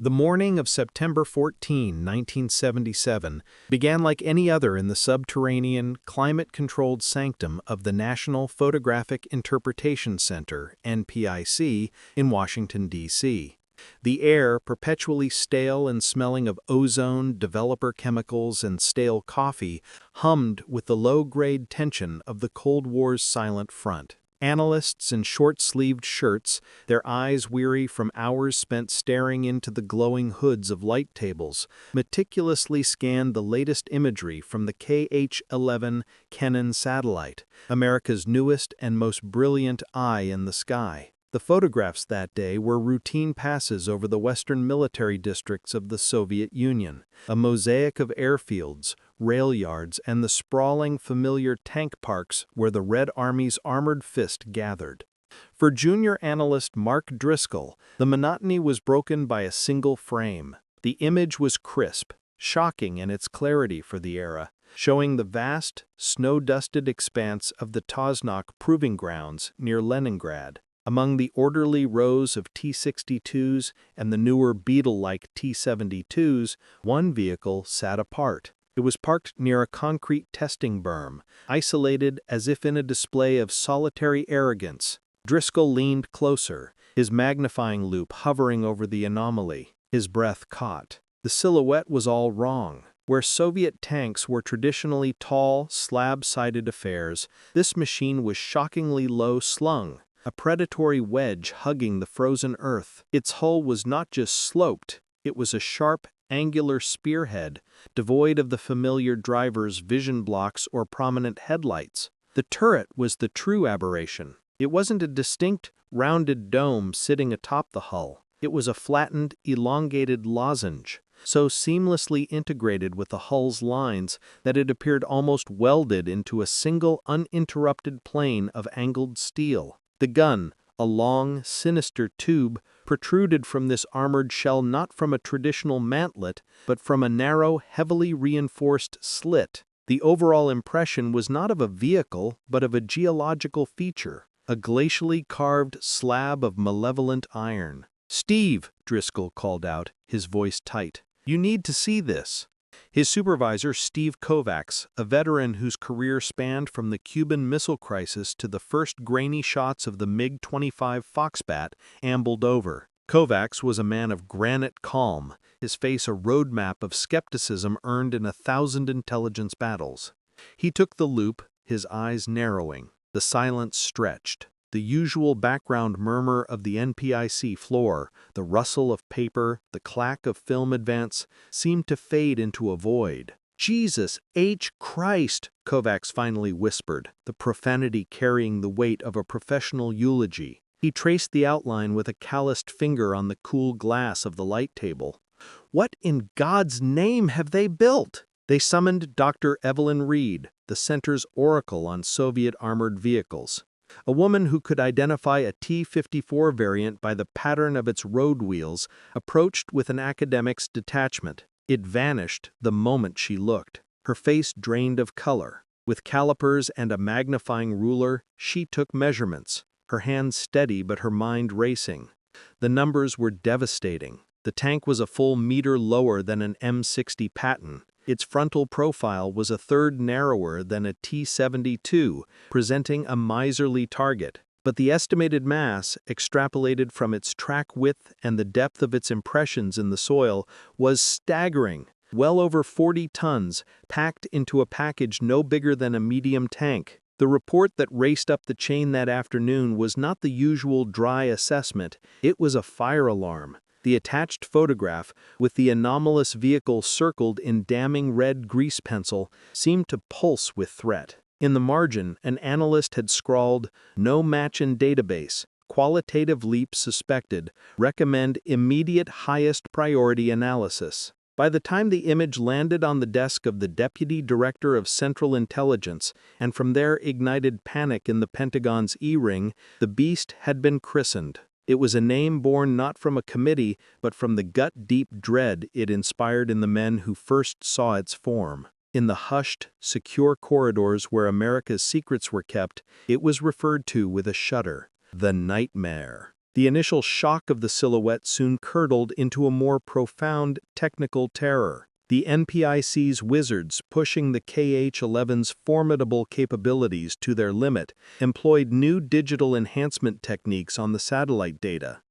The morning of September 14, 1977, began like any other in the subterranean, climate-controlled sanctum of the National Photographic Interpretation Center, NPIC, in Washington, D.C. The air, perpetually stale and smelling of ozone, developer chemicals, and stale coffee, hummed with the low-grade tension of the Cold War's silent front. Analysts in short-sleeved shirts, their eyes weary from hours spent staring into the glowing hoods of light tables, meticulously scanned the latest imagery from the KH-11 Canon satellite, America's newest and most brilliant eye in the sky. The photographs that day were routine passes over the western military districts of the Soviet Union, a mosaic of airfields, rail yards, and the sprawling, familiar tank parks where the Red Army's armored fist gathered. For junior analyst Mark Driscoll, the monotony was broken by a single frame. The image was crisp, shocking in its clarity for the era, showing the vast, snow-dusted expanse of the Tosnok proving grounds near Leningrad. Among the orderly rows of T-62s and the newer Beetle-like T-72s, one vehicle sat apart. It was parked near a concrete testing berm, isolated as if in a display of solitary arrogance. Driscoll leaned closer, his magnifying loupe hovering over the anomaly, his breath caught. The silhouette was all wrong. Where Soviet tanks were traditionally tall, slab-sided affairs, this machine was shockingly low-slung, a predatory wedge hugging the frozen earth. Its hull was not just sloped, it was a sharp, angular spearhead, devoid of the familiar driver's vision blocks or prominent headlights. The turret was the true aberration. It wasn't a distinct, rounded dome sitting atop the hull. It was a flattened, elongated lozenge, so seamlessly integrated with the hull's lines that it appeared almost welded into a single uninterrupted plane of angled steel. The gun, a long, sinister tube, protruded from this armored shell not from a traditional mantlet, but from a narrow, heavily reinforced slit. The overall impression was not of a vehicle, but of a geological feature, a glacially carved slab of malevolent iron. "Steve," Driscoll called out, his voice tight, "you need to see this." His supervisor, Steve Kovacs, a veteran whose career spanned from the Cuban Missile Crisis to the first grainy shots of the MiG-25 Foxbat, ambled over. Kovacs was a man of granite calm, his face a roadmap of skepticism earned in 1,000 intelligence battles. He took the loop, his eyes narrowing. The silence stretched. The usual background murmur of the NPIC floor, the rustle of paper, the clack of film advance, seemed to fade into a void. "Jesus H. Christ," Kovacs finally whispered, the profanity carrying the weight of a professional eulogy. He traced the outline with a calloused finger on the cool glass of the light table. "What in God's name have they built?" They summoned Dr. Evelyn Reed, the center's oracle on Soviet armored vehicles. A woman who could identify a T-54 variant by the pattern of its road wheels approached with an academic's detachment. It vanished the moment she looked. Her face drained of color. With calipers and a magnifying ruler, she took measurements, her hands steady but her mind racing. The numbers were devastating. The tank was a full meter lower than an M60 Patton. Its frontal profile was a third narrower than a T-72, presenting a miserly target. But the estimated mass, extrapolated from its track width and the depth of its impressions in the soil, was staggering. Well over 40 tons, packed into a package no bigger than a medium tank. The report that raced up the chain that afternoon was not the usual dry assessment, it was a fire alarm. The attached photograph, with the anomalous vehicle circled in damning red grease pencil, seemed to pulse with threat. In the margin, an analyst had scrawled, "No match in database. Qualitative leap suspected. Recommend immediate highest priority analysis." By the time the image landed on the desk of the Deputy Director of Central Intelligence, and from there ignited panic in the Pentagon's E-ring, the beast had been christened. It was a name born not from a committee, but from the gut-deep dread it inspired in the men who first saw its form. In the hushed, secure corridors where America's secrets were kept, it was referred to with a shudder, the Nightmare. The initial shock of the silhouette soon curdled into a more profound technical terror. The NPIC's wizards, pushing the KH-11's formidable capabilities to their limit, employed new digital enhancement techniques on the satellite data.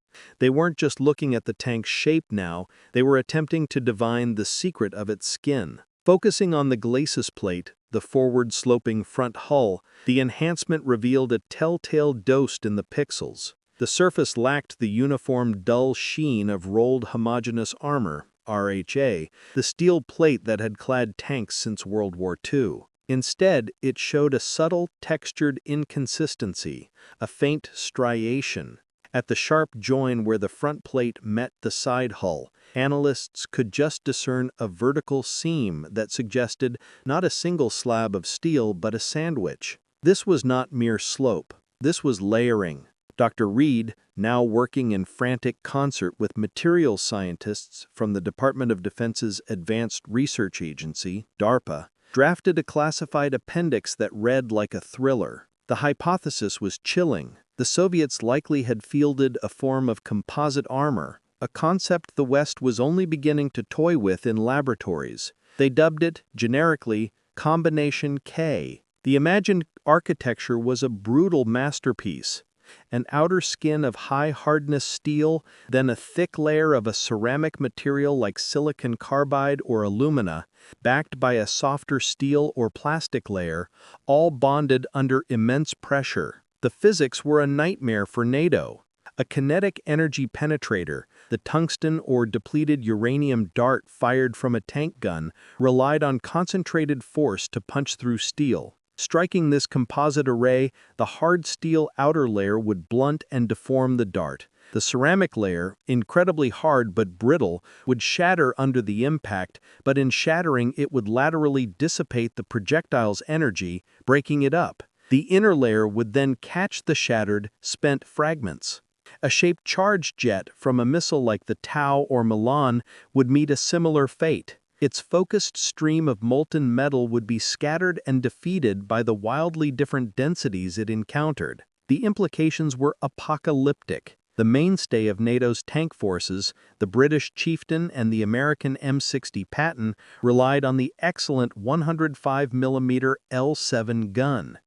They weren't just looking at the tank's shape now, they were attempting to divine the secret of its skin. Focusing on the glacis plate, the forward-sloping front hull, the enhancement revealed a telltale dose in the pixels. The surface lacked the uniform dull sheen of rolled homogeneous armor, RHA, the steel plate that had clad tanks since World War II. Instead, it showed a subtle, textured inconsistency, a faint striation. At the sharp join where the front plate met the side hull, analysts could just discern a vertical seam that suggested not a single slab of steel but a sandwich. This was not mere slope. This was layering. Dr. Reed, now working in frantic concert with materials scientists from the Department of Defense's Advanced Research Agency, DARPA, drafted a classified appendix that read like a thriller. The hypothesis was chilling. The Soviets likely had fielded a form of composite armor, a concept the West was only beginning to toy with in laboratories. They dubbed it, generically, Combination K. The imagined architecture was a brutal masterpiece. An outer skin of high-hardness steel, then a thick layer of a ceramic material like silicon carbide or alumina, backed by a softer steel or plastic layer, all bonded under immense pressure. The physics were a nightmare for NATO. A kinetic energy penetrator, the tungsten or depleted uranium dart fired from a tank gun, relied on concentrated force to punch through steel. Striking this composite array, the hard steel outer layer would blunt and deform the dart. The ceramic layer, incredibly hard but brittle, would shatter under the impact, but in shattering it would laterally dissipate the projectile's energy, breaking it up. The inner layer would then catch the shattered, spent fragments. A shaped charge jet from a missile like the Tau or Milan would meet a similar fate. Its focused stream of molten metal would be scattered and defeated by the wildly different densities it encountered. The implications were apocalyptic. The mainstay of NATO's tank forces, the British Chieftain and the American M60 Patton, relied on the excellent 105mm L7 gun.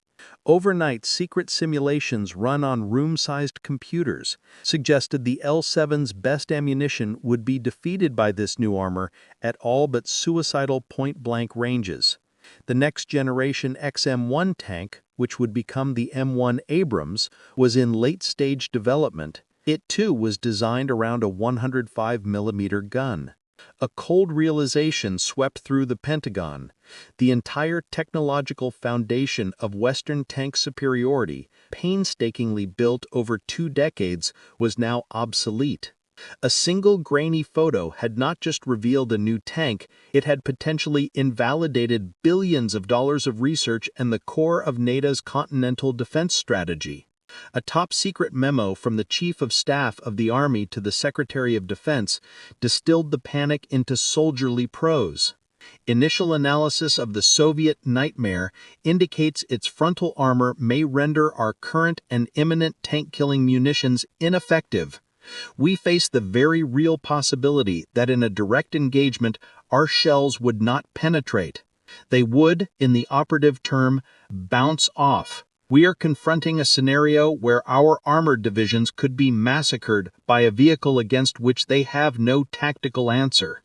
Overnight secret simulations run on room-sized computers suggested the L7's best ammunition would be defeated by this new armor at all but suicidal point-blank ranges. The next-generation XM1 tank, which would become the M1 Abrams, was in late-stage development. It too was designed around a 105mm gun. A cold realization swept through the Pentagon. The entire technological foundation of Western tank superiority, painstakingly built over 2 decades, was now obsolete. A single grainy photo had not just revealed a new tank, it had potentially invalidated billions of dollars of research and the core of NATO's continental defense strategy. A top-secret memo from the Chief of Staff of the Army to the Secretary of Defense distilled the panic into soldierly prose. Initial analysis of the Soviet nightmare indicates its frontal armor may render our current and imminent tank-killing munitions ineffective. We face the very real possibility that in a direct engagement, our shells would not penetrate. They would, in the operative term, bounce off. We are confronting a scenario where our armored divisions could be massacred by a vehicle against which they have no tactical answer.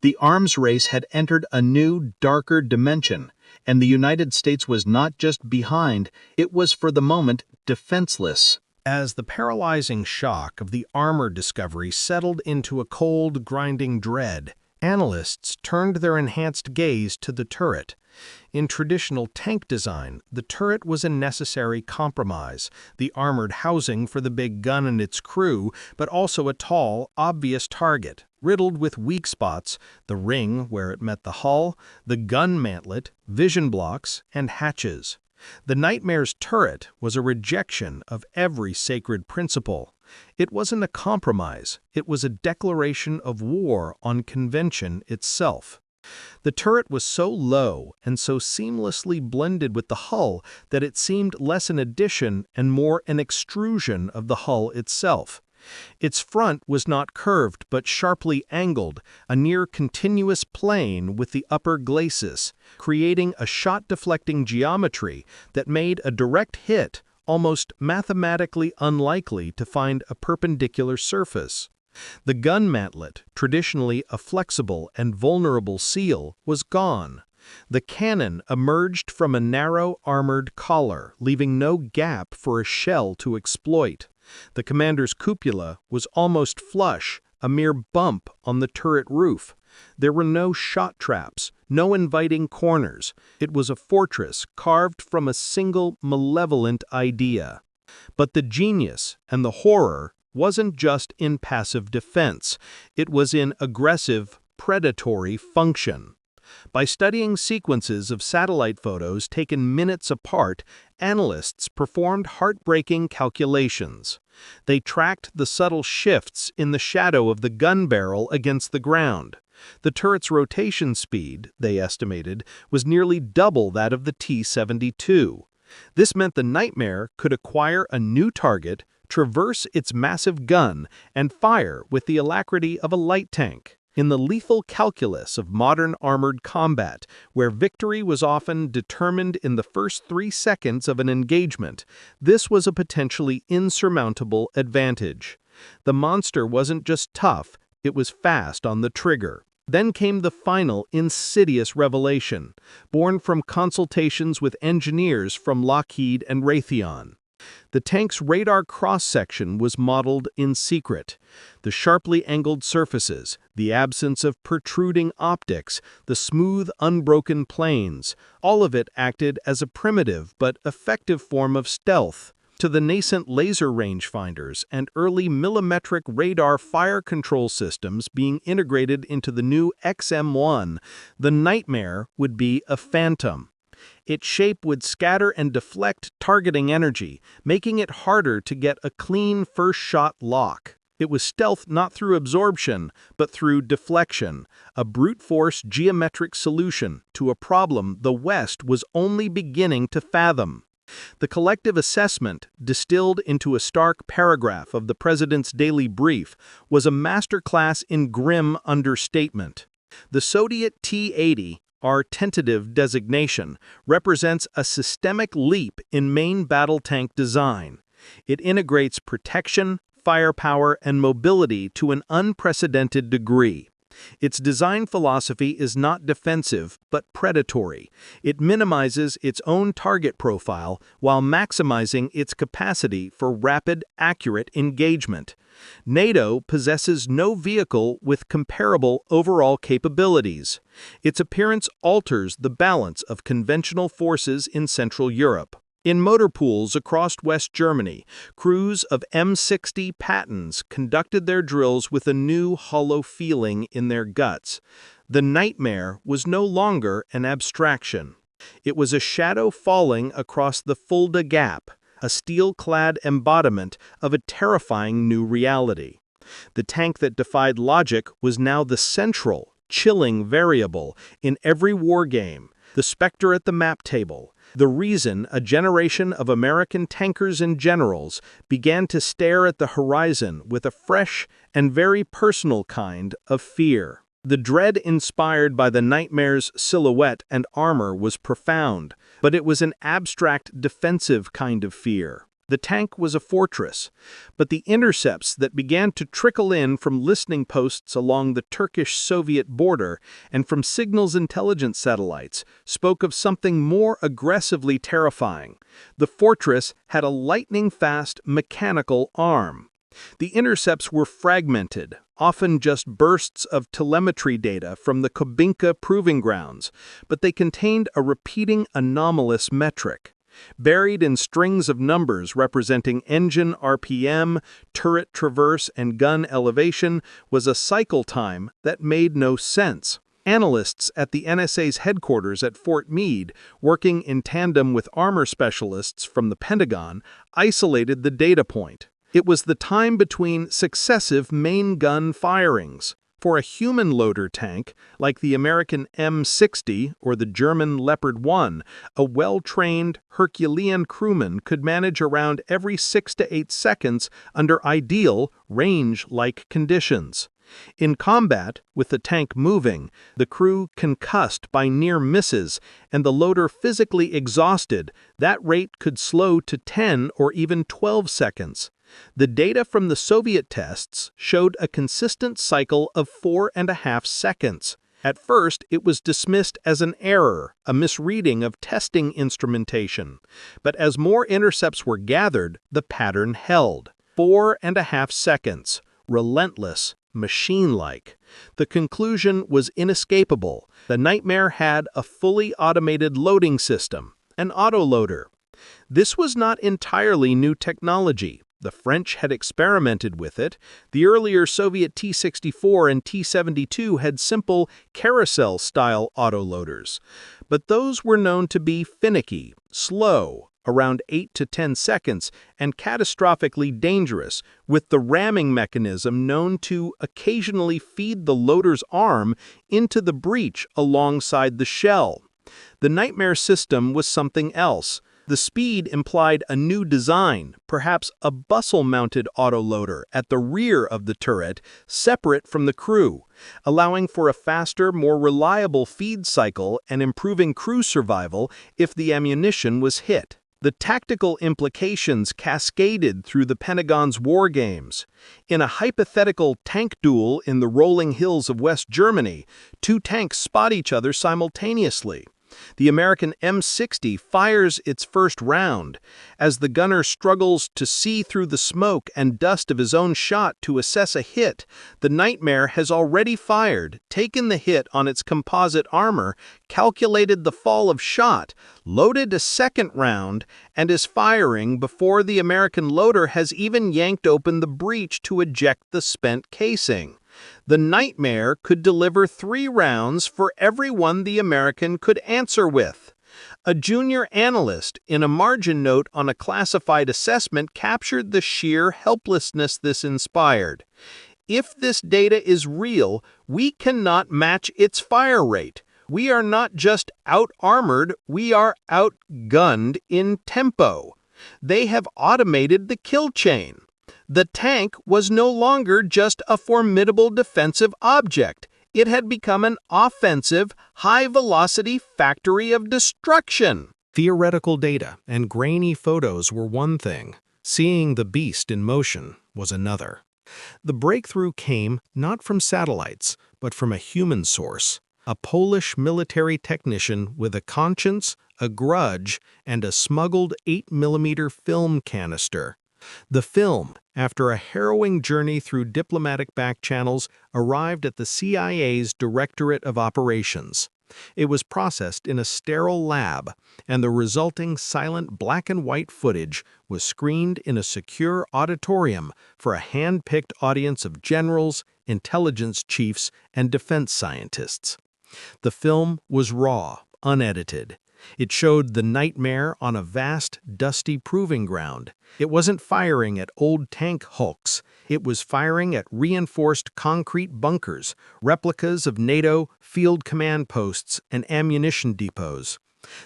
The arms race had entered a new, darker dimension, and the United States was not just behind, it was for the moment defenseless. As the paralyzing shock of the armor discovery settled into a cold, grinding dread, analysts turned their enhanced gaze to the turret. In traditional tank design, the turret was a necessary compromise, the armored housing for the big gun and its crew, but also a tall, obvious target, riddled with weak spots, the ring where it met the hull, the gun mantlet, vision blocks, and hatches. The Nightmare's turret was a rejection of every sacred principle. It wasn't a compromise, it was a declaration of war on convention itself. The turret was so low and so seamlessly blended with the hull that it seemed less an addition and more an extrusion of the hull itself. Its front was not curved but sharply angled, a near continuous plane with the upper glacis, creating a shot-deflecting geometry that made a direct hit almost mathematically unlikely to find a perpendicular surface. The gun mantlet, traditionally a flexible and vulnerable seal, was gone. The cannon emerged from a narrow armored collar, leaving no gap for a shell to exploit. The commander's cupola was almost flush, a mere bump on the turret roof. There were no shot traps, no inviting corners. It was a fortress carved from a single malevolent idea. But the genius and the horror wasn't just in passive defense. It was in aggressive, predatory function. By studying sequences of satellite photos taken minutes apart, analysts performed heartbreaking calculations. They tracked the subtle shifts in the shadow of the gun barrel against the ground. The turret's rotation speed, they estimated, was nearly double that of the T-72. This meant the Nightmare could acquire a new target, traverse its massive gun, and fire with the alacrity of a light tank. In the lethal calculus of modern armored combat, where victory was often determined in the first 3 seconds of an engagement, this was a potentially insurmountable advantage. The monster wasn't just tough, it was fast on the trigger. Then came the final insidious revelation, born from consultations with engineers from Lockheed and Raytheon. The tank's radar cross-section was modeled in secret. The sharply angled surfaces, the absence of protruding optics, the smooth, unbroken planes, all of it acted as a primitive but effective form of stealth. To the nascent laser rangefinders and early millimetric radar fire control systems being integrated into the new XM-1, the Nightmare would be a phantom. Its shape would scatter and deflect targeting energy, making it harder to get a clean first-shot lock. It was stealth not through absorption, but through deflection, a brute-force geometric solution to a problem the West was only beginning to fathom. The collective assessment, distilled into a stark paragraph of the President's daily brief, was a masterclass in grim understatement. The Soviet T-80, our tentative designation, represents a systemic leap in main battle tank design. It integrates protection, firepower, and mobility to an unprecedented degree. Its design philosophy is not defensive, but predatory. It minimizes its own target profile while maximizing its capacity for rapid, accurate engagement. NATO possesses no vehicle with comparable overall capabilities. Its appearance alters the balance of conventional forces in Central Europe. In motor pools across West Germany, crews of M60 Pattons conducted their drills with a new hollow feeling in their guts. The Nightmare was no longer an abstraction. It was a shadow falling across the Fulda Gap, a steel-clad embodiment of a terrifying new reality. The tank that defied logic was now the central, chilling variable in every war game, the specter at the map table, the reason a generation of American tankers and generals began to stare at the horizon with a fresh and very personal kind of fear. The dread inspired by the Nightmare's silhouette and armor was profound, but it was an abstract defensive kind of fear. The tank was a fortress, but the intercepts that began to trickle in from listening posts along the Turkish-Soviet border and from signals intelligence satellites spoke of something more aggressively terrifying. The fortress had a lightning-fast mechanical arm. The intercepts were fragmented, often just bursts of telemetry data from the Kubinka proving grounds, but they contained a repeating anomalous metric. Buried in strings of numbers representing engine RPM, turret traverse, and gun elevation was a cycle time that made no sense. Analysts at the NSA's headquarters at Fort Meade, working in tandem with armor specialists from the Pentagon, isolated the data point. It was the time between successive main gun firings. For a human loader tank, like the American M60 or the German Leopard 1, a well-trained Herculean crewman could manage around every 6 to 8 seconds under ideal, range-like conditions. In combat, with the tank moving, the crew concussed by near misses, and the loader physically exhausted, that rate could slow to 10 or even 12 seconds. The data from the Soviet tests showed a consistent cycle of 4.5 seconds. At first, it was dismissed as an error, a misreading of testing instrumentation. But as more intercepts were gathered, the pattern held. 4.5 seconds. Relentless. Machine-like. The conclusion was inescapable. The Nightmare had a fully automated loading system, an autoloader. This was not entirely new technology. The French had experimented with it. The earlier Soviet T-64 and T-72 had simple carousel-style autoloaders. But those were known to be finicky, slow, around 8 to 10 seconds, and catastrophically dangerous, with the ramming mechanism known to occasionally feed the loader's arm into the breech alongside the shell. The Nightmare system was something else. The speed implied a new design, perhaps a bustle-mounted autoloader at the rear of the turret, separate from the crew, allowing for a faster, more reliable feed cycle and improving crew survival if the ammunition was hit. The tactical implications cascaded through the Pentagon's war games. In a hypothetical tank duel in the rolling hills of West Germany, two tanks spot each other simultaneously. The American M60 fires its first round. As the gunner struggles to see through the smoke and dust of his own shot to assess a hit, the Nightmare has already fired, taken the hit on its composite armor, calculated the fall of shot, loaded a second round, and is firing before the American loader has even yanked open the breech to eject the spent casing. The Nightmare could deliver 3 rounds for every one the American could answer with. A junior analyst, in a margin note on a classified assessment, captured the sheer helplessness this inspired. If this data is real, we cannot match its fire rate. We are not just out-armored, we are outgunned in tempo. They have automated the kill chain. The tank was no longer just a formidable defensive object. It had become an offensive, high-velocity factory of destruction. Theoretical data and grainy photos were one thing. Seeing the beast in motion was another. The breakthrough came not from satellites, but from a human source. A Polish military technician with a conscience, a grudge, and a smuggled 8mm film canister. The film, after a harrowing journey through diplomatic back channels, arrived at the CIA's Directorate of Operations. It was processed in a sterile lab, and the resulting silent black and white footage was screened in a secure auditorium for a hand-picked audience of generals, intelligence chiefs, and defense scientists. The film was raw, unedited. It showed the Nightmare on a vast, dusty proving ground. It wasn't firing at old tank hulks. It was firing at reinforced concrete bunkers, replicas of NATO field command posts and ammunition depots.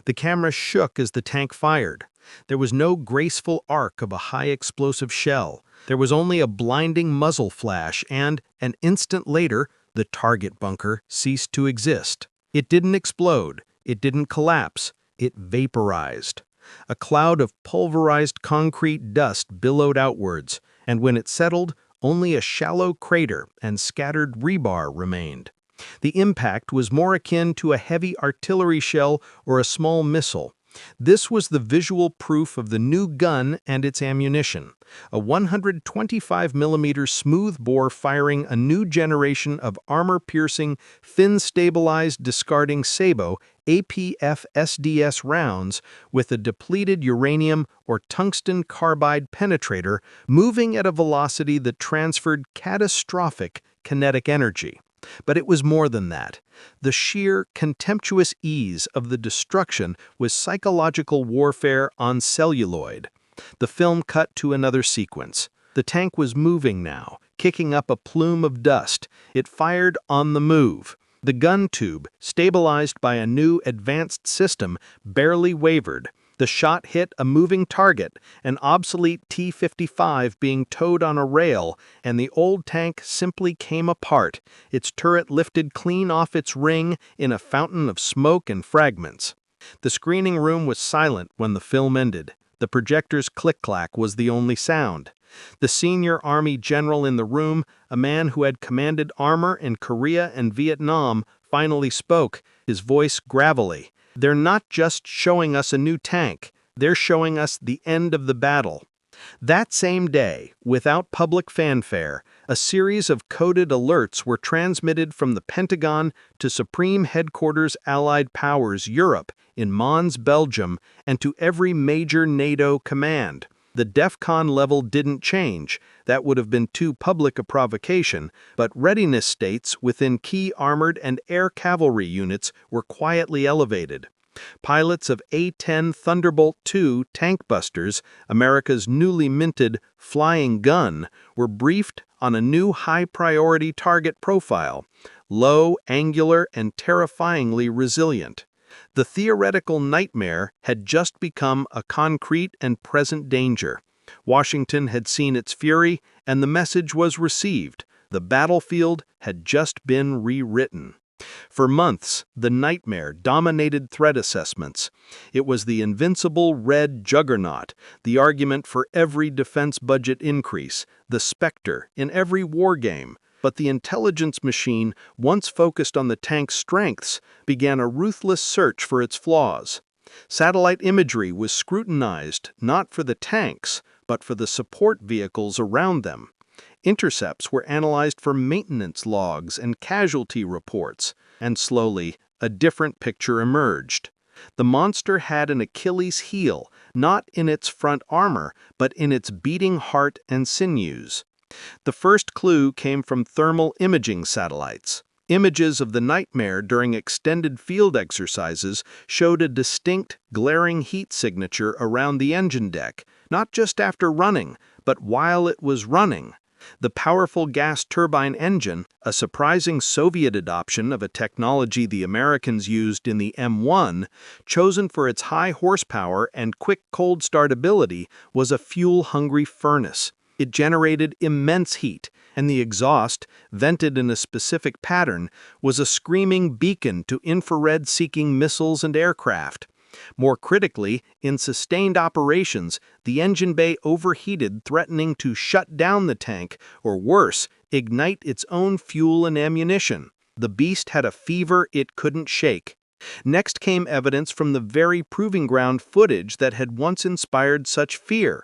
The camera shook as the tank fired. There was no graceful arc of a high-explosive shell. There was only a blinding muzzle flash and, an instant later, the target bunker ceased to exist. It didn't explode. It didn't collapse. It vaporized. A cloud of pulverized concrete dust billowed outwards, and when it settled, only a shallow crater and scattered rebar remained. The impact was more akin to a heavy artillery shell or a small missile. This was the visual proof of the new gun and its ammunition, a 125mm smoothbore firing a new generation of armor-piercing, fin-stabilized discarding sabot APF-SDS rounds with a depleted uranium or tungsten carbide penetrator moving at a velocity that transferred catastrophic kinetic energy. But it was more than that. The sheer, contemptuous ease of the destruction was psychological warfare on celluloid. The film cut to another sequence. The tank was moving now, kicking up a plume of dust. It fired on the move. The gun tube, stabilized by a new advanced system, barely wavered. The shot hit a moving target, an obsolete T-55 being towed on a rail, and the old tank simply came apart, its turret lifted clean off its ring in a fountain of smoke and fragments. The screening room was silent when the film ended. The projector's click-clack was the only sound. The senior Army general in the room, a man who had commanded armor in Korea and Vietnam, finally spoke, his voice gravelly. "They're not just showing us a new tank, they're showing us the end of the battle." That same day, without public fanfare, a series of coded alerts were transmitted from the Pentagon to Supreme Headquarters Allied Powers Europe in Mons, Belgium, and to every major NATO command. The DEFCON level didn't change, that would have been too public a provocation, but readiness states within key armored and air cavalry units were quietly elevated. Pilots of A-10 Thunderbolt II tank busters, America's newly minted flying gun, were briefed on a new high-priority target profile, low, angular, and terrifyingly resilient. The theoretical nightmare had just become a concrete and present danger. Washington had seen its fury, and the message was received. The battlefield had just been rewritten. For months, the nightmare dominated threat assessments. It was the invincible red juggernaut, the argument for every defense budget increase, the specter in every war game. But the intelligence machine, once focused on the tank's strengths, began a ruthless search for its flaws. Satellite imagery was scrutinized not for the tanks, but for the support vehicles around them. Intercepts were analyzed for maintenance logs and casualty reports, and slowly, a different picture emerged. The monster had an Achilles heel, not in its front armor, but in its beating heart and sinews. The first clue came from thermal imaging satellites. Images of the nightmare during extended field exercises showed a distinct, glaring heat signature around the engine deck, not just after running, but while it was running. The powerful gas turbine engine, a surprising Soviet adoption of a technology the Americans used in the M1, chosen for its high horsepower and quick cold start ability, was a fuel-hungry furnace. It generated immense heat, and the exhaust, vented in a specific pattern, was a screaming beacon to infrared-seeking missiles and aircraft. More critically, in sustained operations, the engine bay overheated, threatening to shut down the tank, or worse, ignite its own fuel and ammunition. The beast had a fever it couldn't shake. Next came evidence from the very proving ground footage that had once inspired such fear.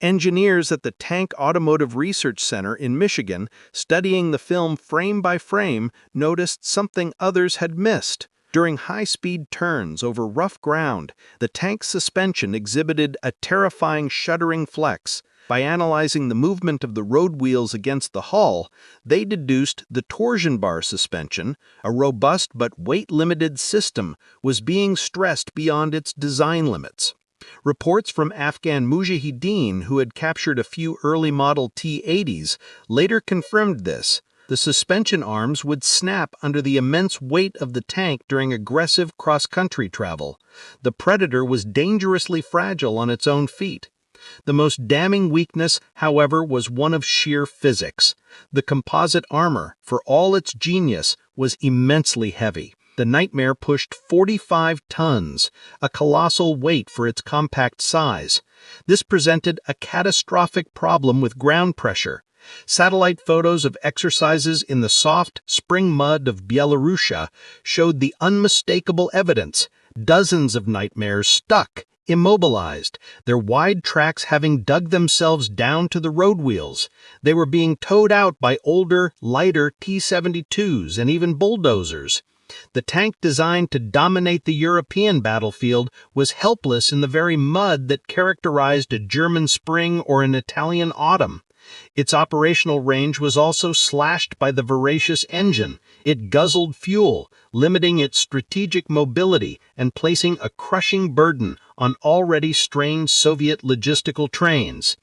Engineers at the Tank Automotive Research Center in Michigan, studying the film frame by frame, noticed something others had missed. During high-speed turns over rough ground, the tank's suspension exhibited a terrifying shuddering flex. By analyzing the movement of the road wheels against the hull, they deduced the torsion bar suspension, a robust but weight-limited system, was being stressed beyond its design limits. Reports from Afghan mujahideen who had captured a few early model T-80s later confirmed this. The suspension arms would snap under the immense weight of the tank during aggressive cross-country travel. The Predator was dangerously fragile on its own feet. The most damning weakness, however, was one of sheer physics. The composite armor, for all its genius, was immensely heavy. The Nightmare pushed 45 tons, a colossal weight for its compact size. This presented a catastrophic problem with ground pressure. Satellite photos of exercises in the soft, spring mud of Belarusia showed the unmistakable evidence. Dozens of Nightmares stuck, immobilized, their wide tracks having dug themselves down to the road wheels. They were being towed out by older, lighter T-72s and even bulldozers. The tank designed to dominate the European battlefield was helpless in the very mud that characterized a German spring or an Italian autumn. Its operational range was also slashed by the voracious engine. It guzzled fuel, limiting its strategic mobility and placing a crushing burden on already strained Soviet logistical trains.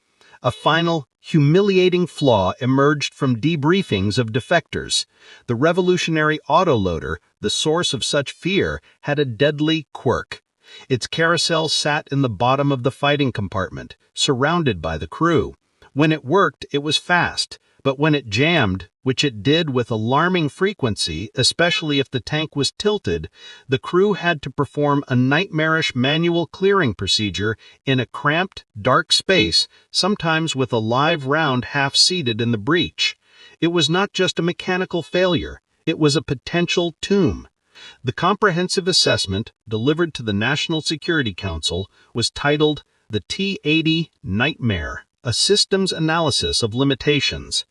A final, humiliating flaw emerged from debriefings of defectors. The revolutionary autoloader, the source of such fear, had a deadly quirk. Its carousel sat in the bottom of the fighting compartment, surrounded by the crew. When it worked, it was fast, but when it jammed, which it did with alarming frequency, especially if the tank was tilted, the crew had to perform a nightmarish manual clearing procedure in a cramped, dark space, sometimes with a live round half-seated in the breach. It was not just a mechanical failure, it was a potential tomb. The comprehensive assessment, delivered to the National Security Council, was titled The T-80 Nightmare, a Systems Analysis of Limitations.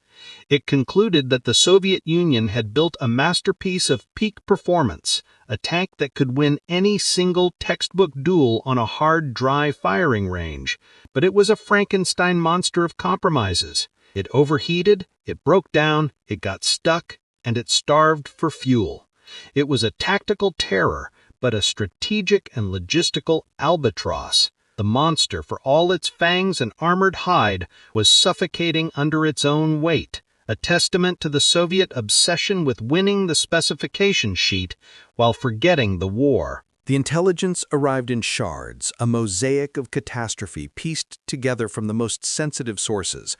It concluded that the Soviet Union had built a masterpiece of peak performance, a tank that could win any single textbook duel on a hard, dry firing range. But it was a Frankenstein monster of compromises. It overheated, it broke down, it got stuck, and it starved for fuel. It was a tactical terror, but a strategic and logistical albatross. The monster, for all its fangs and armored hide, was suffocating under its own weight, a testament to the Soviet obsession with winning the specification sheet while forgetting the war. The intelligence arrived in shards, a mosaic of catastrophe pieced together from the most sensitive sources.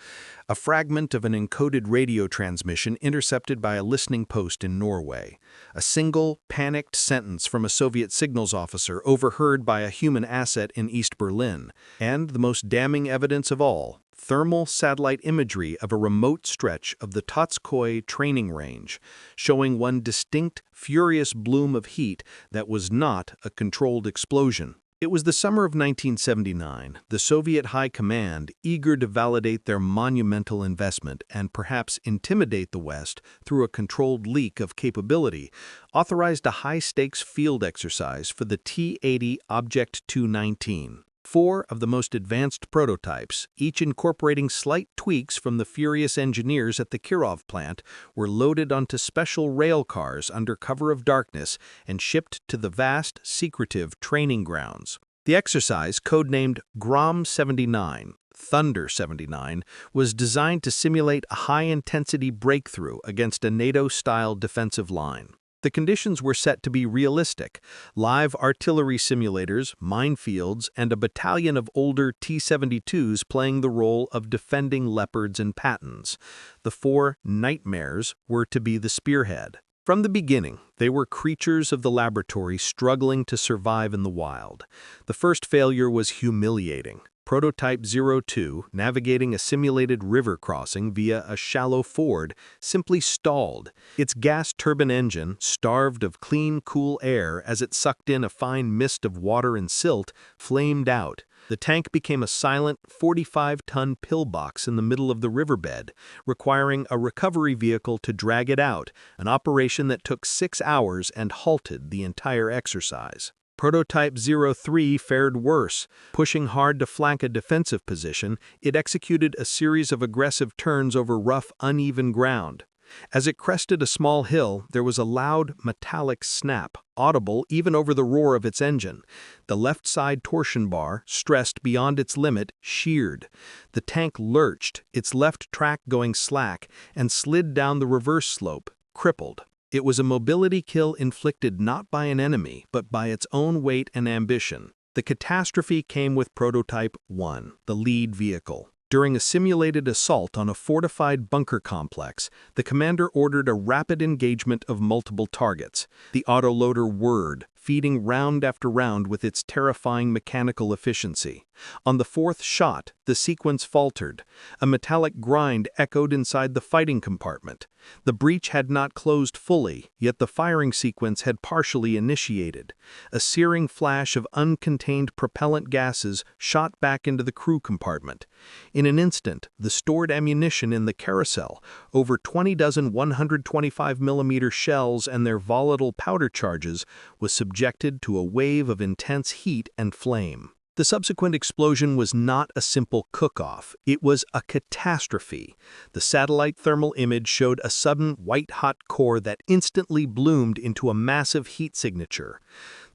A fragment of an encoded radio transmission intercepted by a listening post in Norway. A single, panicked sentence from a Soviet signals officer overheard by a human asset in East Berlin. And the most damning evidence of all, thermal satellite imagery of a remote stretch of the Tatskoye training range, showing one distinct, furious bloom of heat that was not a controlled explosion. It was the summer of 1979, the Soviet High Command, eager to validate their monumental investment and perhaps intimidate the West through a controlled leak of capability, authorized a high-stakes field exercise for the T-80 Object 219. 4 of the most advanced prototypes, each incorporating slight tweaks from the furious engineers at the Kirov plant, were loaded onto special rail cars under cover of darkness and shipped to the vast, secretive training grounds. The exercise, codenamed Grom 79, Thunder 79, was designed to simulate a high-intensity breakthrough against a NATO-style defensive line. The conditions were set to be realistic: live artillery simulators, minefields, and a battalion of older T-72s playing the role of defending Leopards and Pattons. The 4 nightmares were to be the spearhead. From the beginning, they were creatures of the laboratory struggling to survive in the wild. The first failure was humiliating. Prototype 02, navigating a simulated river crossing via a shallow ford, simply stalled. Its gas turbine engine, starved of clean, cool air as it sucked in a fine mist of water and silt, flamed out. The tank became a silent 45-ton pillbox in the middle of the riverbed, requiring a recovery vehicle to drag it out, an operation that took 6 hours and halted the entire exercise. Prototype 03 fared worse. Pushing hard to flank a defensive position, it executed a series of aggressive turns over rough, uneven ground. As it crested a small hill, there was a loud, metallic snap, audible even over the roar of its engine. The left side torsion bar, stressed beyond its limit, sheared. The tank lurched, its left track going slack, and slid down the reverse slope, crippled. It was a mobility kill inflicted not by an enemy, but by its own weight and ambition. The catastrophe came with Prototype 1, the lead vehicle. During a simulated assault on a fortified bunker complex, the commander ordered a rapid engagement of multiple targets. The autoloader whirred, feeding round after round with its terrifying mechanical efficiency. On the 4th shot, the sequence faltered. A metallic grind echoed inside the fighting compartment. The breach had not closed fully, yet the firing sequence had partially initiated. A searing flash of uncontained propellant gases shot back into the crew compartment. In an instant, the stored ammunition in the carousel, over 20 dozen 125mm shells and their volatile powder charges, was subjected to a wave of intense heat and flame. The subsequent explosion was not a simple cook-off, it was a catastrophe. The satellite thermal image showed a sudden white-hot core that instantly bloomed into a massive heat signature.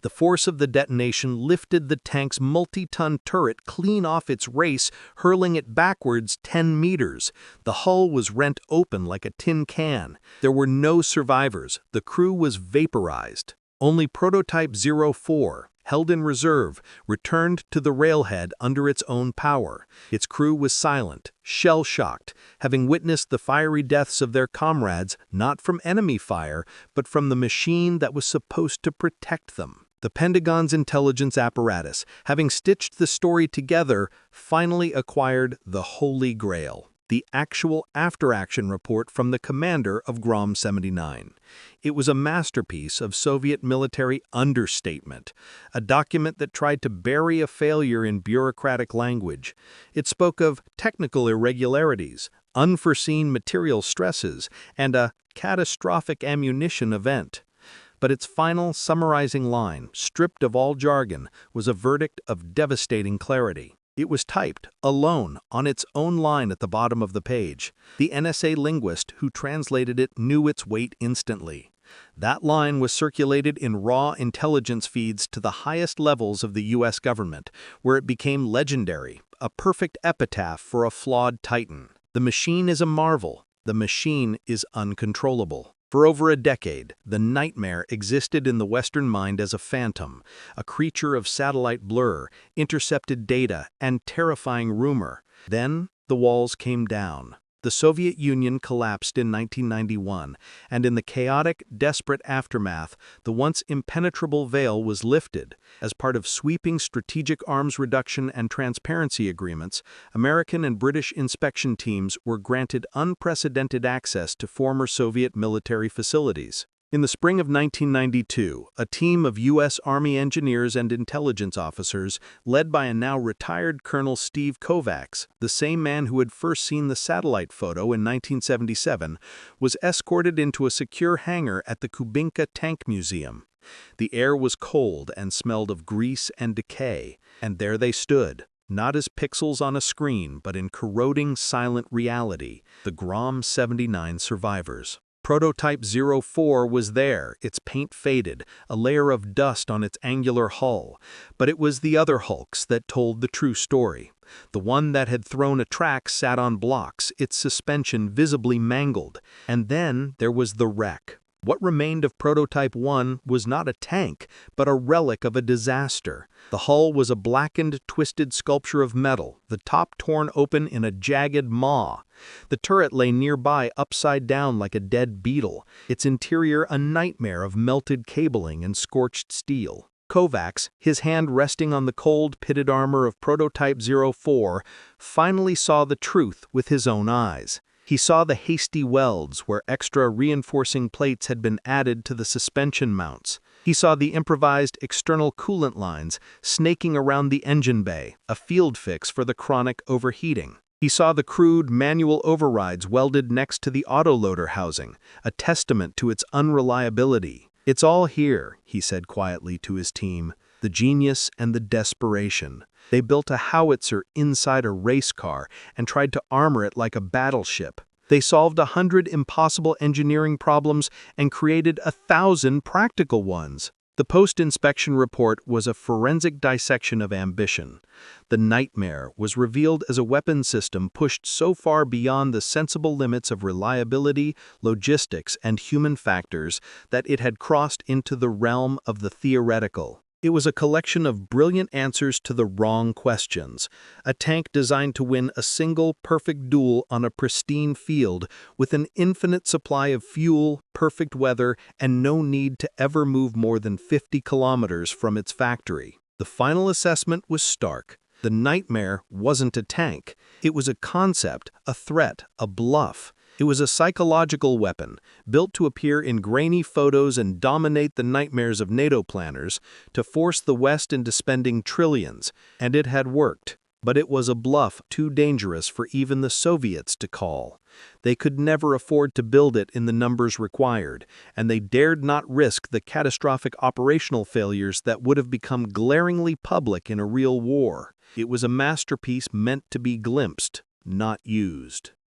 The force of the detonation lifted the tank's multi-ton turret clean off its race, hurling it backwards 10 meters. The hull was rent open like a tin can. There were no survivors. The crew was vaporized. Only Prototype 04, held in reserve, returned to the railhead under its own power. Its crew was silent, shell-shocked, having witnessed the fiery deaths of their comrades not from enemy fire, but from the machine that was supposed to protect them. The Pentagon's intelligence apparatus, having stitched the story together, finally acquired the Holy Grail, the actual after-action report from the commander of Grom 79. It was a masterpiece of Soviet military understatement, a document that tried to bury a failure in bureaucratic language. It spoke of technical irregularities, unforeseen material stresses, and a catastrophic ammunition event. But its final summarizing line, stripped of all jargon, was a verdict of devastating clarity. It was typed, alone, on its own line at the bottom of the page. The NSA linguist who translated it knew its weight instantly. That line was circulated in raw intelligence feeds to the highest levels of the U.S. government, where it became legendary, a perfect epitaph for a flawed titan. The machine is a marvel. The machine is uncontrollable. For over a decade, the nightmare existed in the Western mind as a phantom, a creature of satellite blur, intercepted data, and terrifying rumor. Then, the walls came down. The Soviet Union collapsed in 1991, and in the chaotic, desperate aftermath, the once impenetrable veil was lifted. As part of sweeping strategic arms reduction and transparency agreements, American and British inspection teams were granted unprecedented access to former Soviet military facilities. In the spring of 1992, a team of U.S. Army engineers and intelligence officers, led by a now retired Colonel Steve Kovacs, the same man who had first seen the satellite photo in 1977, was escorted into a secure hangar at the Kubinka Tank Museum. The air was cold and smelled of grease and decay, and there they stood, not as pixels on a screen, but in corroding, silent reality, the Grom 79 survivors. Prototype 04 was there, its paint faded, a layer of dust on its angular hull. But it was the other hulks that told the true story. The one that had thrown a track sat on blocks, its suspension visibly mangled. And then there was the wreck. What remained of Prototype 1 was not a tank, but a relic of a disaster. The hull was a blackened, twisted sculpture of metal, the top torn open in a jagged maw. The turret lay nearby upside down like a dead beetle, its interior a nightmare of melted cabling and scorched steel. Kovacs, his hand resting on the cold, pitted armor of Prototype 04, finally saw the truth with his own eyes. He saw the hasty welds where extra reinforcing plates had been added to the suspension mounts. He saw the improvised external coolant lines snaking around the engine bay, a field fix for the chronic overheating. He saw the crude manual overrides welded next to the autoloader housing, a testament to its unreliability. "It's all here," he said quietly to his team, "the genius and the desperation. They built a howitzer inside a race car and tried to armor it like a battleship. They solved 100 impossible engineering problems and created 1,000 practical ones." The post-inspection report was a forensic dissection of ambition. The nightmare was revealed as a weapon system pushed so far beyond the sensible limits of reliability, logistics, and human factors that it had crossed into the realm of the theoretical. It was a collection of brilliant answers to the wrong questions, a tank designed to win a single perfect duel on a pristine field with an infinite supply of fuel, perfect weather, and no need to ever move more than 50 kilometers from its factory. The final assessment was stark. The nightmare wasn't a tank. It was a concept, a threat, a bluff. It was a psychological weapon, built to appear in grainy photos and dominate the nightmares of NATO planners, to force the West into spending trillions, and it had worked. But it was a bluff too dangerous for even the Soviets to call. They could never afford to build it in the numbers required, and they dared not risk the catastrophic operational failures that would have become glaringly public in a real war. It was a masterpiece meant to be glimpsed, not used.